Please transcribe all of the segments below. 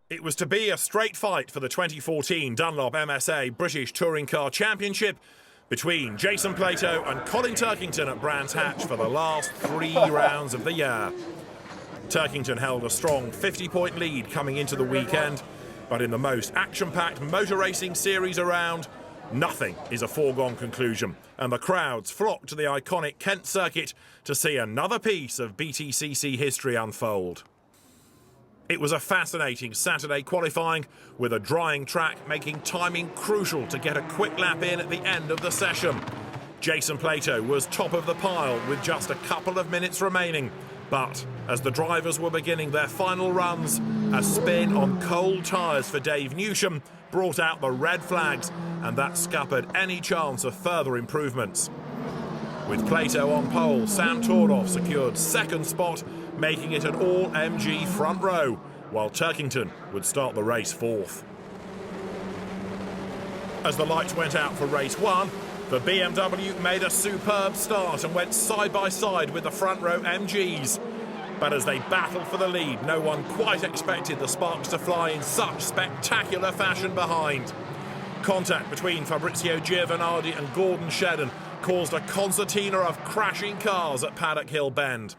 It was to be a straight fight for the 2014 Dunlop MSA British Touring Car Championship between Jason Plato and Colin Turkington at Brands Hatch for the last 3 rounds of the year. Turkington held a strong 50-point lead coming into the weekend, but in the most action-packed motor racing series around, nothing is a foregone conclusion, and the crowds flocked to the iconic Kent circuit to see another piece of Btcc history unfold. It was a fascinating Saturday qualifying, with a drying track making timing crucial to get a quick lap in at the end of the session. Jason Plato was top of the pile with just a couple of minutes remaining, but as the drivers were beginning their final runs, a spin on cold tyres for Dave Newsham brought out the red flags, and that scuppered any chance of further improvements. With Plato on pole, Sam Tordoff secured second spot, making it an all-MG front row, while Turkington would start the race fourth. As the lights went out for race one, the BMW made a superb start and went side by side with the front row MGs. But as they battled for the lead, no one quite expected the sparks to fly in such spectacular fashion behind. Contact between Fabrizio Giovanardi and Gordon Shedden caused a concertina of crashing cars at Paddock Hill Bend.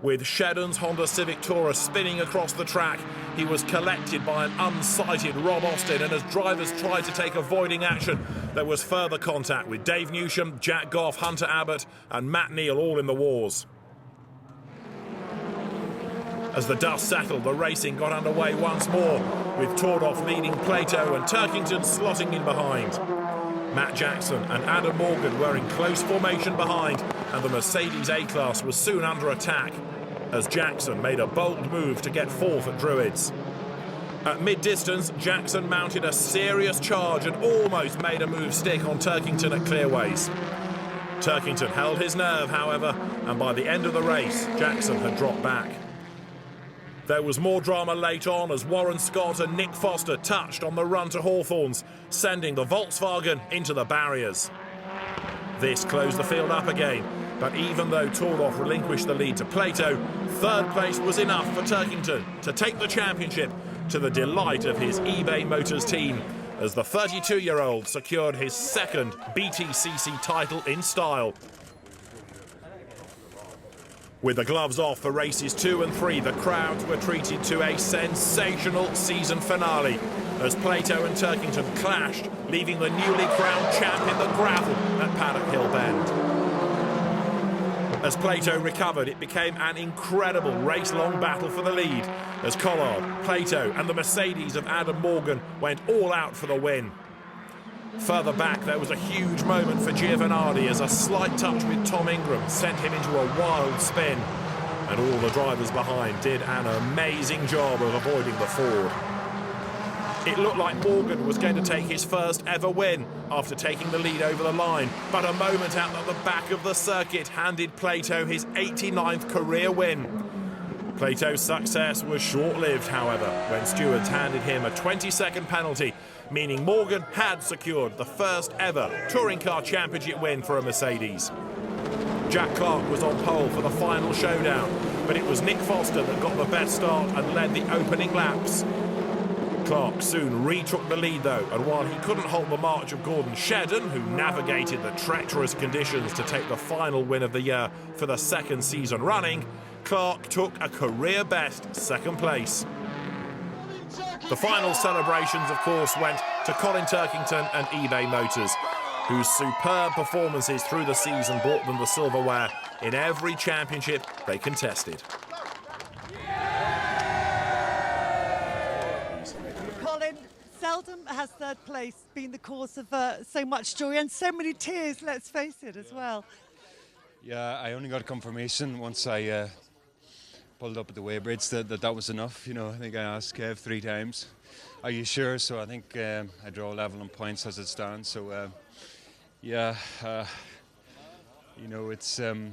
With Shedden's Honda Civic Tourer spinning across the track, he was collected by an unsighted Rob Austin, and as drivers tried to take avoiding action, there was further contact with Dave Newsham, Jack Goff, Hunter Abbott and Matt Neal all in the wars. As the dust settled, the racing got underway once more, with Tordoff leading Plato and Turkington slotting in behind. Matt Jackson and Adam Morgan were in close formation behind, and the Mercedes A-Class was soon under attack, as Jackson made a bold move to get fourth at Druids. At mid-distance, Jackson mounted a serious charge and almost made a move stick on Turkington at Clearways. Turkington held his nerve, however, and by the end of the race, Jackson had dropped back. There was more drama late on as Warren Scott and Nick Foster touched on the run to Hawthorns, sending the Volkswagen into the barriers. This closed the field up again, but even though Tordoff relinquished the lead to Plato, third place was enough for Turkington to take the championship, to the delight of his eBay Motors team, as the 32-year-old secured his second Btcc title in style. With the gloves off for races 2 and 3, the crowds were treated to a sensational season finale as Plato and Turkington clashed, leaving the newly crowned champ in the gravel at Paddock Hill Bend. As Plato recovered, it became an incredible race-long battle for the lead as Collard, Plato and the Mercedes of Adam Morgan went all out for the win. Further back, there was a huge moment for Giovanardi as a slight touch with Tom Ingram sent him into a wild spin. And all the drivers behind did an amazing job of avoiding the Ford. It looked like Morgan was going to take his first ever win after taking the lead over the line, but a moment out at the back of the circuit handed Plato his 89th career win. Plato's success was short-lived, however, when stewards handed him a 20-second penalty, meaning Morgan had secured the first ever Touring Car Championship win for a Mercedes. Jack Clark was on pole for the final showdown, but it was Nick Foster that got the best start and led the opening laps. Clark soon retook the lead though, and while he couldn't halt the march of Gordon Shedden, who navigated the treacherous conditions to take the final win of the year for the second season running, Clark took a career-best second place. The final celebrations, of course, went to Colin Turkington and eBay Motors, whose superb performances through the season brought them the silverware in every championship they contested. Colin, seldom has third place been the cause of so much joy and so many tears, let's face it, as well. Yeah, I only got confirmation once I pulled up at the weighbridge that was enough. You know, I think I asked Kev 3 times, "Are you sure?" So I think I draw level on points as it stands. So yeah, you know, it's the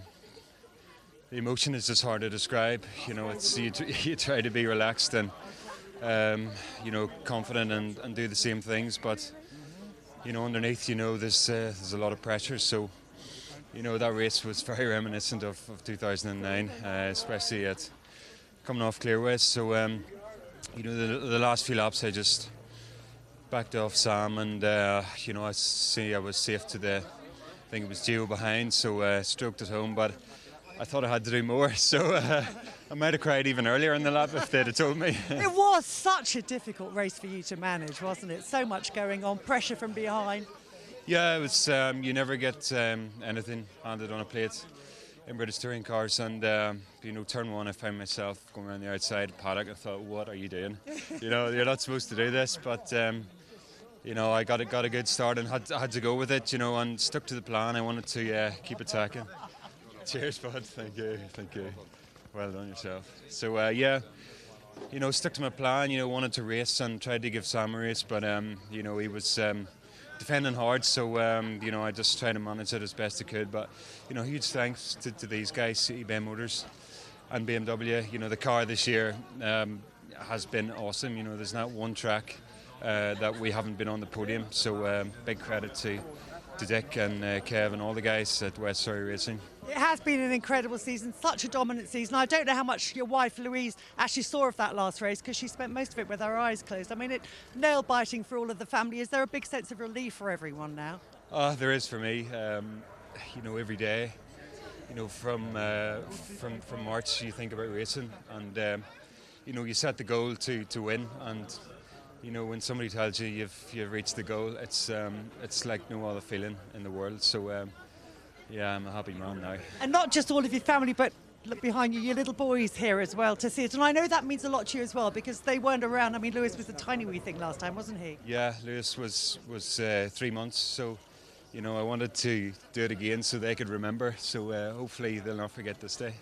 emotion is just hard to describe. You know, it's you try to be relaxed and you know, confident and do the same things, but you know, underneath, you know, there's a lot of pressure. So you know, that race was very reminiscent of 2009, especially at coming off Clearways. So You know, the last few laps I just backed off Sam, and you know, I was safe to I think it was Gio behind, so stroked it home. But I thought I had to do more, so I might have cried even earlier in the lap if they'd have told me. It was such a difficult race for you to manage, wasn't it? So much going on, pressure from behind. Yeah, it was. You never get anything handed on a plate in British touring cars, and you know, turn one, I found myself going around the outside paddock. I thought, what are you doing? You know, you're not supposed to do this, but you know, I got a good start and had to go with it. You know, and stuck to the plan. I wanted to keep attacking. Cheers, bud. Thank you. Well done yourself. So yeah, you know, stuck to my plan. You know, wanted to race and tried to give Sam a race, but you know, he was defending hard, so you know, I just tried to manage it as best I could. But you know, huge thanks to these guys, eBay Motors and BMW. You know, the car this year has been awesome. You know, there's not one track that we haven't been on the podium. So big credit to Dick and Kev and all the guys at West Surrey Racing. It has been an incredible season, such a dominant season. I don't know how much your wife Louise actually saw of that last race, because she spent most of it with her eyes closed. I mean, it nail-biting for all of the family. Is there a big sense of relief for everyone now? There is for me. You know, every day, you know, from March you think about racing, and you know, you set the goal to win, and you know, when somebody tells you you've reached the goal, it's like no other feeling in the world. So yeah, I'm a happy man now. And not just all of your family, but look behind you, your little boys here as well to see it. And I know that means a lot to you as well, because they weren't around. I mean, Lewis was a tiny wee thing last time, wasn't he? Yeah, Lewis was 3 months, so you know, I wanted to do it again so they could remember. So hopefully they'll not forget this day.